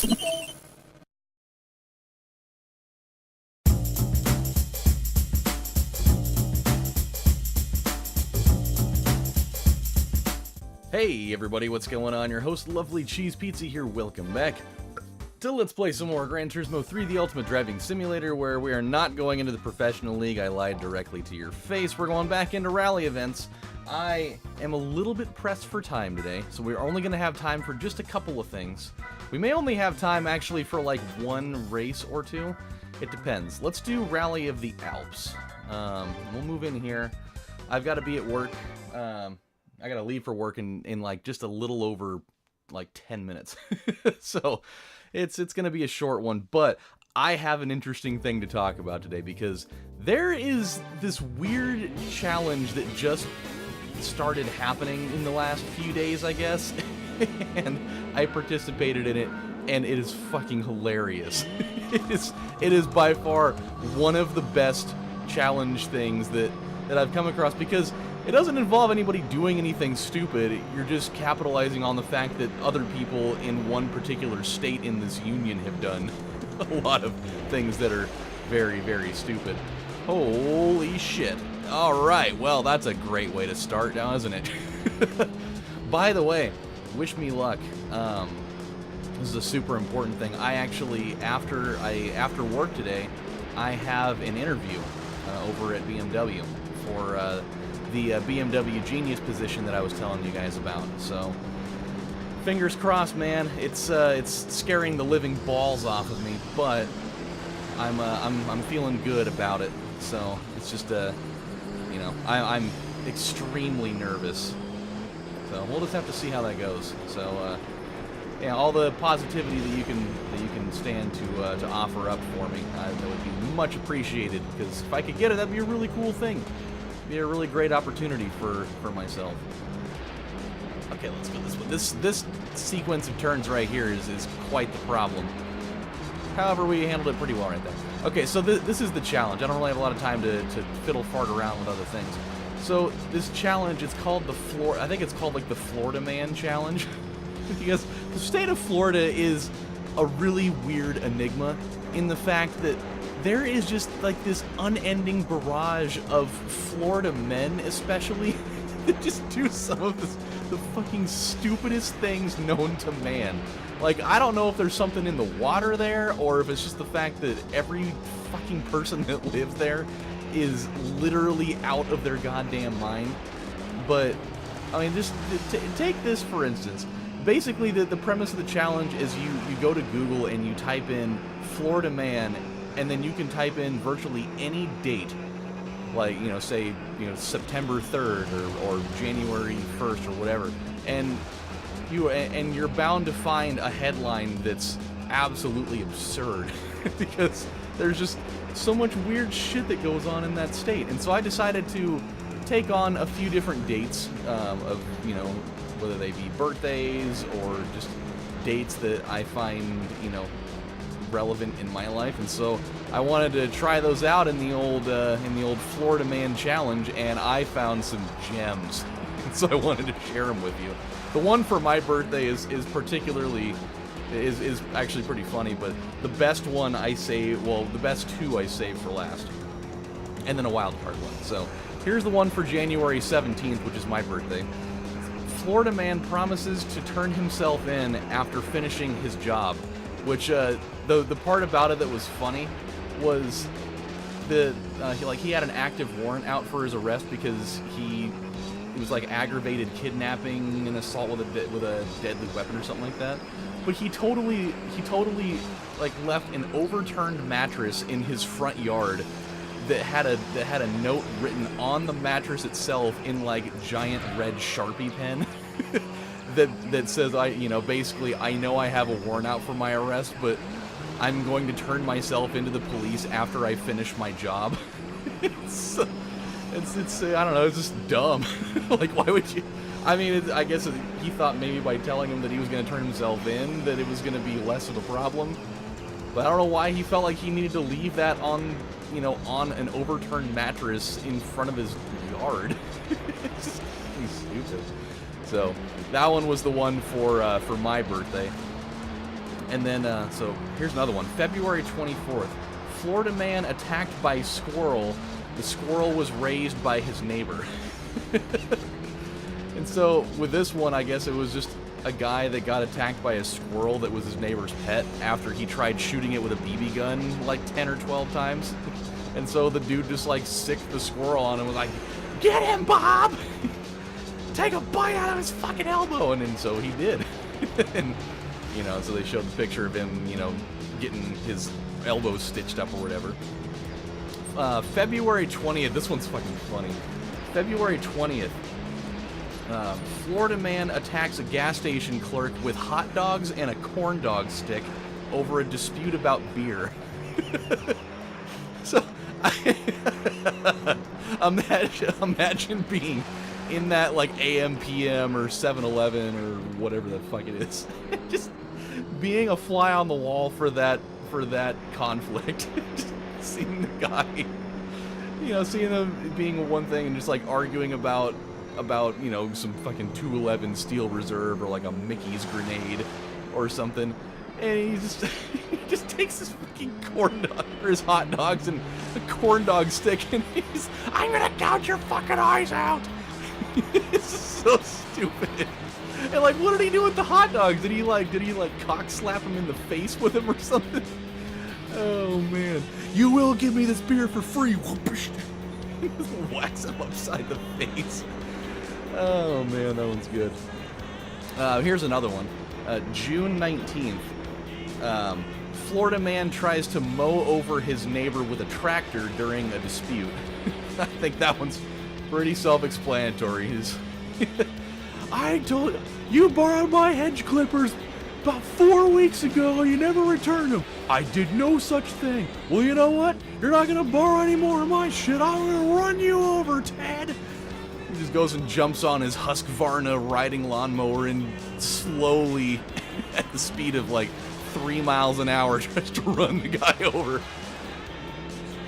Hey everybody, what's going on? Your host LovelyCheesePizza here, welcome back to Let's Play some more Gran Turismo 3, the Ultimate Driving Simulator, where we are not going into the professional league. I lied directly to your face. We're going back into rally events. I am a little bit pressed for time today, so we're only going to have time for just a couple of things. We may only have time actually for like one race or two. It depends. Let's do Rally of the Alps. We'll move in here. I've got to be at work. I gotta leave for work in like just a little over like 10 minutes. So it's gonna be a short one, but I have an interesting thing to talk about today because there is this weird challenge that just started happening in the last few days, I guess. And I participated in it, and it is fucking hilarious. It is by far one of the best challenge things that I've come across, because it doesn't involve anybody doing anything stupid. You're just capitalizing on the fact that other people in one particular state in this union have done a lot of things that are very, very stupid. Holy shit. Alright, well, that's a great way to start now, isn't it? By the way, wish me luck. This is a super important thing. I actually, after work today, I have an interview over at BMW for the BMW Genius position that I was telling you guys about. So, fingers crossed, man. It's scaring the living balls off of me, but I'm feeling good about it. So it's just you know, I'm extremely nervous. So we'll just have to see how that goes. So yeah, all the positivity that you can stand to offer up for me, that would be much appreciated. Because if I could get it, that'd be a really cool thing. Be a really great opportunity for myself. Okay, let's go this way. This sequence of turns right here is quite the problem. However, we handled it pretty well right there. Okay, so this is the challenge. I don't really have a lot of time to fiddle fart around with other things. So this challenge, it's called I think it's called like the Florida Man Challenge. Because the state of Florida is a really weird enigma in the fact that there is just like this unending barrage of Florida men, especially, that just do some of the fucking stupidest things known to man. Like, I don't know if there's something in the water there, or if it's just the fact that every fucking person that lives there is literally out of their goddamn mind. But, I mean, just take this for instance. Basically, the premise of the challenge is you go to Google and you type in Florida man, and then you can type in virtually any date, like, you know, say, you know, September 3rd or January 1st or whatever, and you're bound to find a headline that's absolutely absurd because there's just so much weird shit that goes on in that state. And so I decided to take on a few different dates of, you know, whether they be birthdays or just dates that I find, you know, relevant in my life. And so I wanted to try those out in the old Florida Man Challenge, and I found some gems. And so I wanted to share them with you. The one for my birthday is actually pretty funny, but the best one I save, well, the best two I saved for last, and then a wild card one. So here's the one for January 17th, which is my birthday. Florida man promises to turn himself in after finishing his job. Which, the part about it that was funny was he had an active warrant out for his arrest because he was like aggravated kidnapping and assault with a deadly weapon or something like that. But he totally like left an overturned mattress in his front yard that had a note written on the mattress itself in like giant red Sharpie pen. That says, basically, I know I have a warrant out for my arrest, but I'm going to turn myself into the police after I finish my job. It's I don't know, it's just dumb. Like, why would you? I mean, I guess he thought maybe by telling him that he was going to turn himself in, that it was going to be less of a problem. But I don't know why he felt like he needed to leave that on, on an overturned mattress in front of his yard. It's just stupid. So that one was the one for my birthday. And then, so here's another one. February 24th. Florida man attacked by squirrel. The squirrel was raised by his neighbor. And so, with this one, I guess it was just a guy that got attacked by a squirrel that was his neighbor's pet after he tried shooting it with a BB gun like 10 or 12 times. And so the dude just like sicked the squirrel on him and was like, "Get him, Bob! Take a bite out of his fucking elbow!" And then so he did. And, you know, so they showed the picture of him, you know, getting his elbow stitched up or whatever. February 20th, this one's fucking funny. February 20th, Florida man attacks a gas station clerk with hot dogs and a corn dog stick over a dispute about beer. So, imagine being in that, like, AM, PM, or 7-Eleven, or whatever the fuck it is. Just being a fly on the wall for that conflict. Just seeing the guy, you know, seeing them being one thing and just, like, arguing about, you know, some fucking 211 Steel Reserve or, like, a Mickey's grenade or something. And he just takes his fucking corn dog, or his hot dogs, and a corn dog stick, and he's, "I'm gonna gouge your fucking eyes out!" It's so stupid. And, like, what did he do with the hot dogs? Did he like cock slap him in the face with him or something? Oh, man. "You will give me this beer for free." Whacks him upside the face. Oh, man, that one's good. Here's another one. June 19th. Florida man tries to mow over his neighbor with a tractor during a dispute. I think that one's pretty self-explanatory. "I told you borrowed my hedge clippers about 4 weeks ago. You never returned them." "I did no such thing." "Well, you know what? You're not gonna borrow any more of my shit. I'm gonna run you over, Ted." He just goes and jumps on his Husqvarna riding lawnmower and slowly, at the speed of like 3 miles an hour, tries to run the guy over.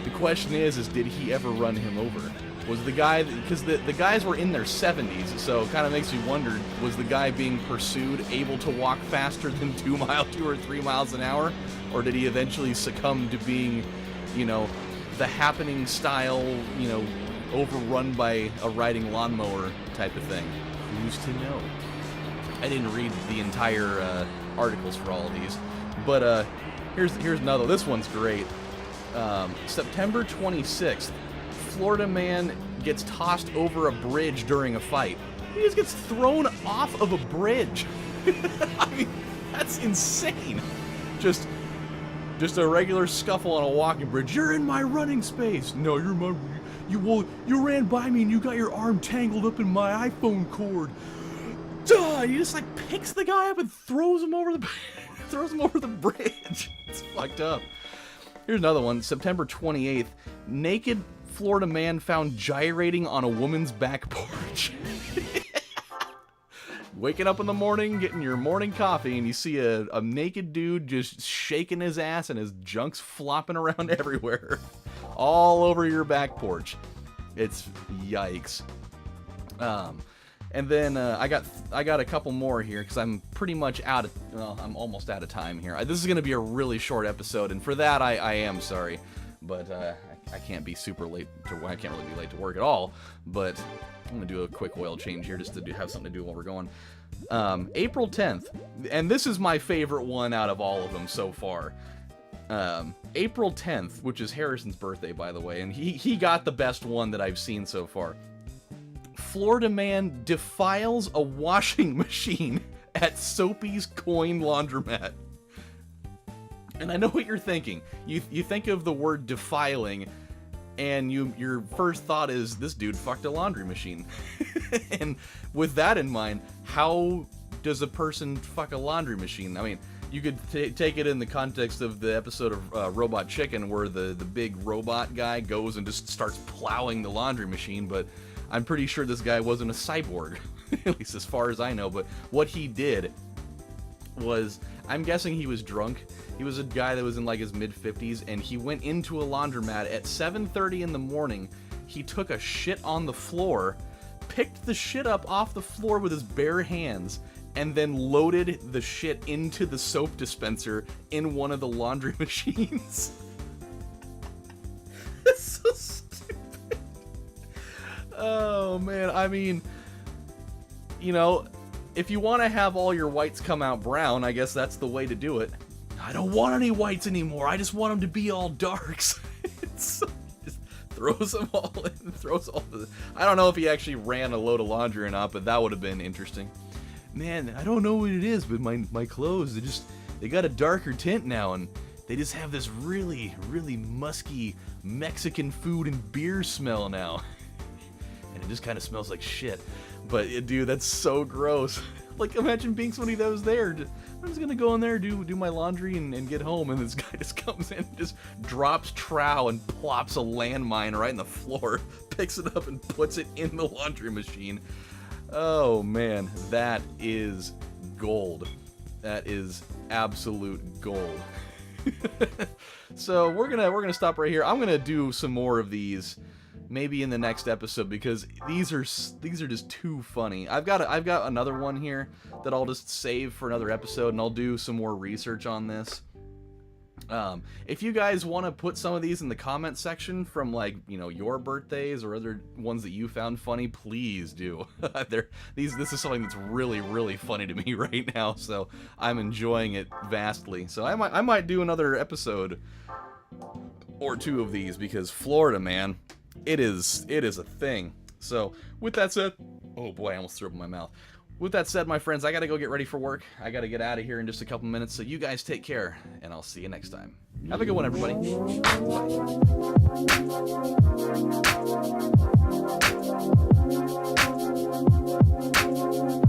The question is did he ever run him over? Was the guy, because the guys were in their 70s, so it kind of makes me wonder, was the guy being pursued able to walk faster than 2 or 3 miles an hour? Or did he eventually succumb to being, you know, the Happening style, you know, overrun by a riding lawnmower type of thing? Who's to know? I didn't read the entire articles for all of these, but here's another. This one's great. September 26th, Florida man gets tossed over a bridge during a fight. He just gets thrown off of a bridge. I mean, that's insane. Just a regular scuffle on a walking bridge. "You're in my running space." "No, you're my. You ran by me and you got your arm tangled up in my iPhone cord." Duh! He just like picks the guy up and throws him over the bridge. It's fucked up. Here's another one. September 28th. Naked Florida man found gyrating on a woman's back porch. Waking up in the morning, getting your morning coffee, and you see a naked dude just shaking his ass and his junk's flopping around everywhere. All over your back porch. It's yikes. And then I got a couple more here because I'm pretty much I'm almost out of time here. This is going to be a really short episode, and for that I am sorry, but I can't be super late I can't really be late to work at all. But I'm gonna do a quick oil change here just to have something to do while we're going. April 10th, and this is my favorite one out of all of them so far. April 10th, which is Harrison's birthday, by the way, and he got the best one that I've seen so far. Florida man defiles a washing machine at Soapy's Coin Laundromat. And I know what you're thinking. You think of the word defiling, and your first thought is, this dude fucked a laundry machine. And with that in mind, how does a person fuck a laundry machine? I mean, you could take it in the context of the episode of Robot Chicken, where the big robot guy goes and just starts plowing the laundry machine, but I'm pretty sure this guy wasn't a cyborg, at least as far as I know. But what he did was, I'm guessing he was drunk. He was a guy that was in like his mid-50s, and he went into a laundromat at 7:30 in the morning. He took a shit on the floor, picked the shit up off the floor with his bare hands, and then loaded the shit into the soap dispenser in one of the laundry machines. That's so stupid. Oh, man. I mean, you know, if you want to have all your whites come out brown, I guess that's the way to do it. I don't want any whites anymore. I just want them to be all darks. Just throws them all in. Throws all the... I don't know if he actually ran a load of laundry or not, but that would have been interesting. Man, I don't know what it is, but my clothes, they got a darker tint now, and they just have this really, really musky Mexican food and beer smell now. And it just kind of smells like shit. But, dude, that's so gross. Like, imagine being somebody that was there. I'm just gonna go in there, do my laundry, and get home, and this guy just comes in and just drops trow and plops a landmine right in the floor, picks it up and puts it in the laundry machine. Oh, man, that is gold. That is absolute gold. So we're gonna stop right here. I'm gonna do some more of these, maybe in the next episode, because these are just too funny. I've got another one here that I'll just save for another episode, and I'll do some more research on this. If you guys want to put some of these in the comment section from, like, you know, your birthdays or other ones that you found funny, please do. This is something that's really, really funny to me right now, so I'm enjoying it vastly. So I might do another episode or two of these, because Florida, man, it is a thing. So with that said, oh boy, I almost threw up in my mouth. With that said, my friends, I gotta go get ready for work. I gotta get out of here in just a couple minutes, so you guys take care, and I'll see you next time. Have a good one, everybody. Bye.